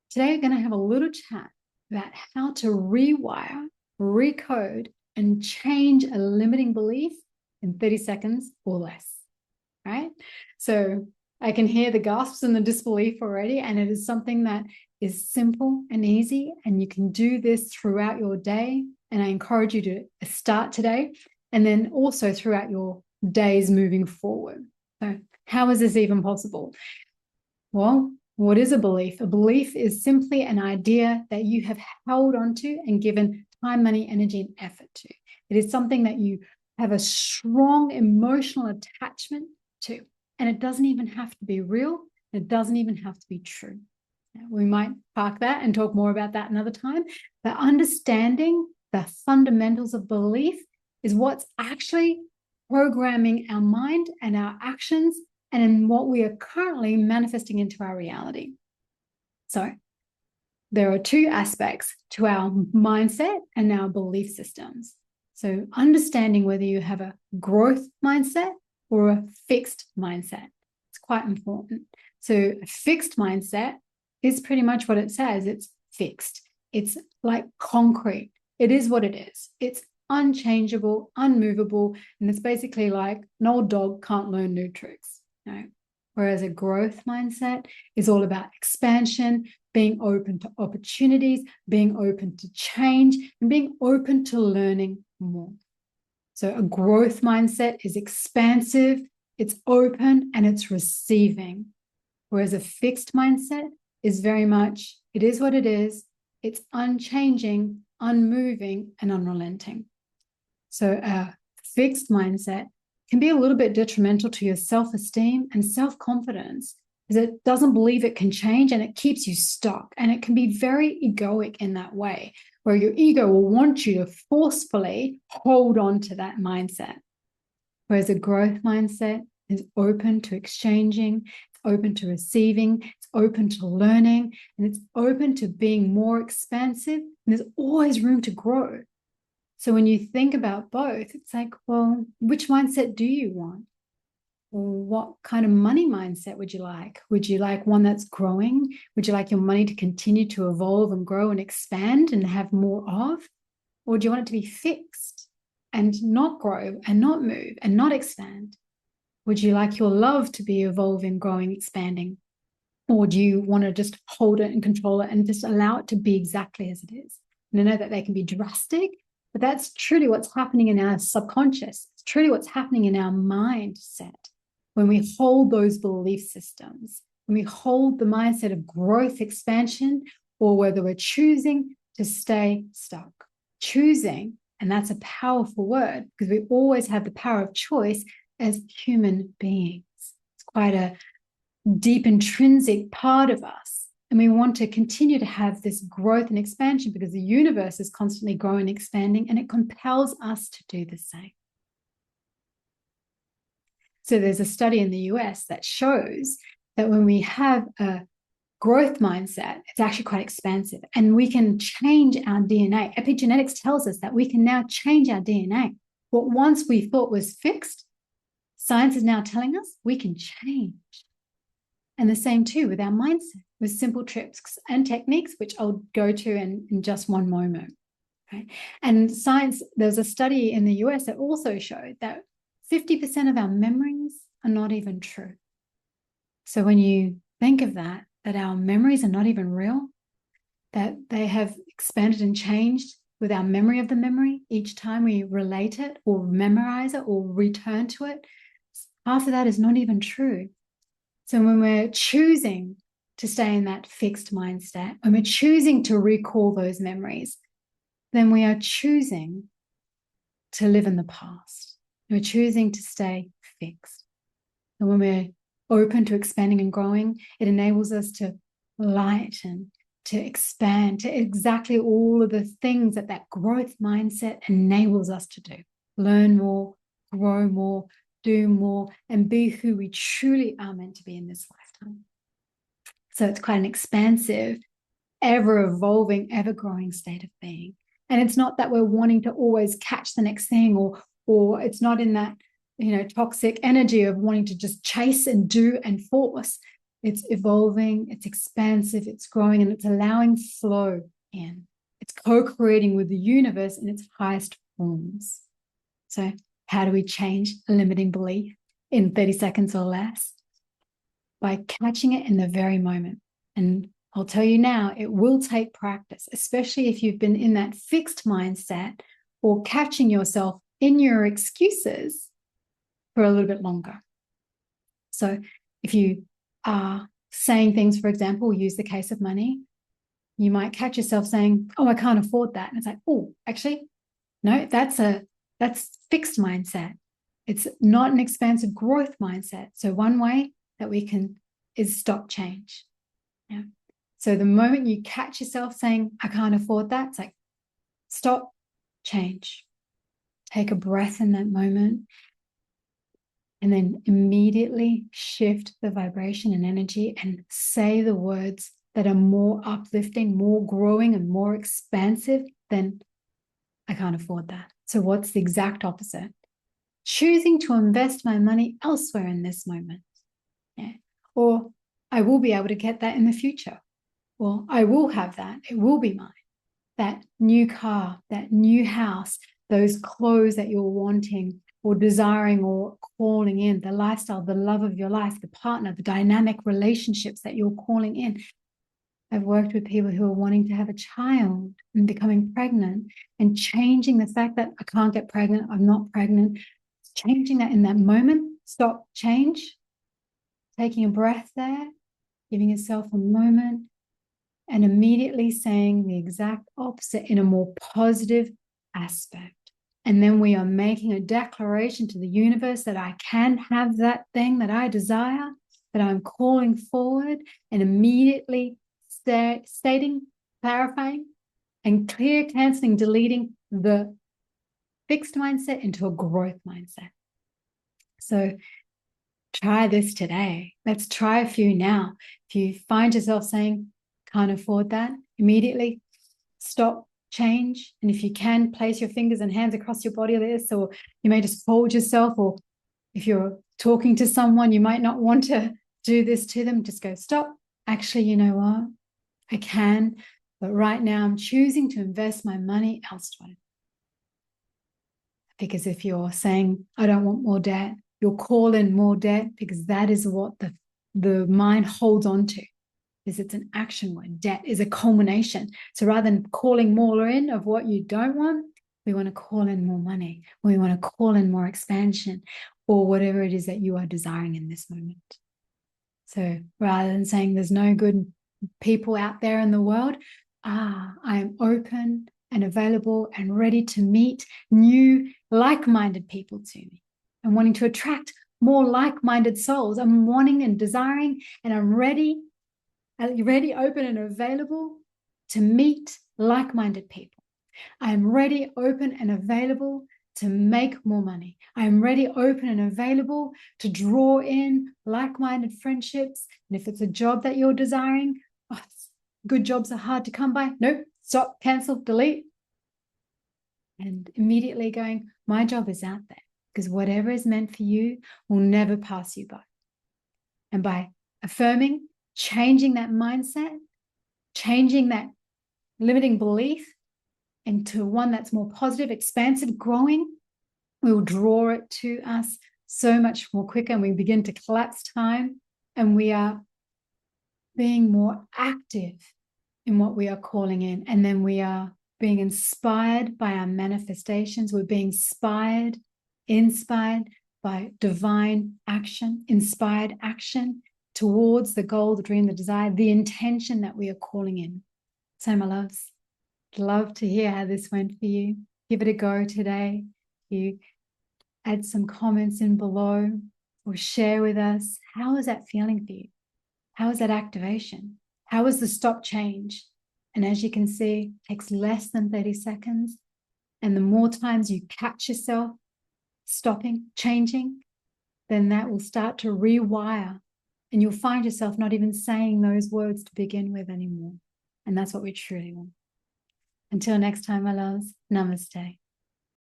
Today, we're going to have a little chat about how to rewire, recode, and change a limiting belief in 30 seconds or less, right? So I can hear the gasps and the disbelief already, and it is something that is simple and easy, and you can do this throughout your day. And I encourage you to start today and then also throughout your days moving forward. So how is this even possible? Well, what is a belief? A belief is simply an idea that you have held onto and given time, money, energy, and effort to. It is something that you have a strong emotional attachment to. And it doesn't even have to be real. It doesn't even have to be true. We might park that and talk more about that another time. But understanding the fundamentals of belief is what's actually programming our mind and our actions and in what we are currently manifesting into our reality. So there are two aspects to our mindset and our belief systems. So understanding whether you have a growth mindset or a fixed mindset, it's quite important. So a fixed mindset is pretty much what it says. It's fixed. It's like concrete. It is what it is. It's unchangeable, unmovable, and it's basically like an old dog can't learn new tricks. No. Whereas a growth mindset is all about expansion, being open to opportunities, being open to change, and being open to learning more. So a growth mindset is expansive, it's open, and it's receiving. Whereas a fixed mindset is very much, it is what it is, it's unchanging, unmoving, and unrelenting. So a fixed mindset can be a little bit detrimental to your self-esteem and self-confidence because it doesn't believe it can change and it keeps you stuck. And it can be very egoic in that way, where your ego will want you to forcefully hold on to that mindset. Whereas a growth mindset is open to exchanging, it's open to receiving, it's open to learning, and it's open to being more expansive. And there's always room to grow. So when you think about both, it's like, well, which mindset do you want? What kind of money mindset would you like? Would you like one that's growing? Would you like your money to continue to evolve and grow and expand and have more of? Or do you want it to be fixed and not grow and not move and not expand? Would you like your love to be evolving, growing, expanding? Or do you want to just hold it and control it and just allow it to be exactly as it is? And I know that they can be drastic, but that's truly what's happening in our subconscious. It's truly what's happening in our mindset when we hold those belief systems, when we hold the mindset of growth, expansion, or whether we're choosing to stay stuck. Choosing, and that's a powerful word because we always have the power of choice as human beings. It's quite a deep intrinsic part of us. And we want to continue to have this growth and expansion because the universe is constantly growing and expanding, and it compels us to do the same. So there's a study in the US that shows that when we have a growth mindset, it's actually quite expansive, and we can change our DNA. Epigenetics tells us that we can now change our DNA. What once we thought was fixed, science is now telling us we can change. And the same too with our mindset, with simple tricks and techniques, which I'll go to in just one moment. Okay? And science, there's a study in the US that also showed that 50% of our memories are not even true. So when you think of that our memories are not even real, that they have expanded and changed with our memory of the memory each time we relate it or memorize it or return to it, half of that is not even true. So when we're choosing to stay in that fixed mindset, when we're choosing to recall those memories, then we are choosing to live in the past. We're choosing to stay fixed. And when we're open to expanding and growing, it enables us to lighten, to expand, to exactly all of the things that growth mindset enables us to do. Learn more, grow more, do more, and be who we truly are meant to be in this lifetime. So it's quite an expansive, ever-evolving, ever-growing state of being. And it's not that we're wanting to always catch the next thing, or it's not in that, toxic energy of wanting to just chase and do and force. it's evolving, it's expansive, it's growing, and it's allowing flow in. It's co-creating with the universe in its highest forms. So how do we change a limiting belief in 30 seconds or less? By catching it in the very moment. And I'll tell you now, it will take practice, especially if you've been in that fixed mindset or catching yourself in your excuses for a little bit longer. So if you are saying things, for example, use the case of money, you might catch yourself saying, oh, I can't afford that. And it's like, oh, actually, no, that's fixed mindset. It's not an expansive growth mindset. So one way that we can is stop change. Yeah. So the moment you catch yourself saying, I can't afford that, it's like, stop, change. Take a breath in that moment. And then immediately shift the vibration and energy and say the words that are more uplifting, more growing, and more expansive than I can't afford that. So what's the exact opposite? Choosing to invest my money elsewhere in this moment. Yeah. Or I will be able to get that in the future. Or I will have that. It will be mine. That new car, that new house, those clothes that you're wanting or desiring or calling in, the lifestyle, the love of your life, the partner, the dynamic relationships that you're calling in. I've worked with people who are wanting to have a child and becoming pregnant and changing the fact that I can't get pregnant, I'm not pregnant, changing that in that moment. Stop, change, taking a breath there, giving yourself a moment, and immediately saying the exact opposite in a more positive aspect. And then we are making a declaration to the universe that I can have that thing that I desire, that I'm calling forward, and immediately stating, clarifying, and clear, canceling, deleting the fixed mindset into a growth mindset. So try this today. Let's try a few now. If you find yourself saying, can't afford that, immediately stop, change. And if you can, place your fingers and hands across your body like this, or you may just fold yourself, or if you're talking to someone, you might not want to do this to them, just go, stop. Actually, you know what? I can, but right now I'm choosing to invest my money elsewhere. Because if you're saying, I don't want more debt, you'll call in more debt, because that is what the mind holds on to. Is it's an action word. Debt is a culmination. So rather than calling more in of what you don't want, we want to call in more money. We want to call in more expansion, or whatever it is that you are desiring in this moment. So rather than saying there's no good people out there in the world, I am open and available and ready to meet new like-minded people to me. I'm wanting to attract more like-minded souls. I'm wanting and desiring, and I'm ready, open, and available to meet like-minded people. I am ready, open, and available to make more money. I am ready, open, and available to draw in like-minded friendships. And if it's a job that you're desiring, good jobs are hard to come by. Nope, stop, cancel, delete. And immediately going, my job is out there, because whatever is meant for you will never pass you by. And by affirming, changing that mindset, changing that limiting belief into one that's more positive, expansive, growing, we will draw it to us so much more quicker, and we begin to collapse time, and we are being more active in what we are calling in. And then we are being inspired by our manifestations. We're being inspired by divine action, inspired action towards the goal, the dream, the desire, the intention that we are calling in. So my loves, I'd love to hear how this went for you. Give it a go today. You add some comments in below, or share with us, how is that feeling for you? How is that activation? How is the stop change? And as you can see, it takes less than 30 seconds. And the more times you catch yourself stopping, changing, then that will start to rewire. And you'll find yourself not even saying those words to begin with anymore. And that's what we truly want. Until next time, my loves, namaste.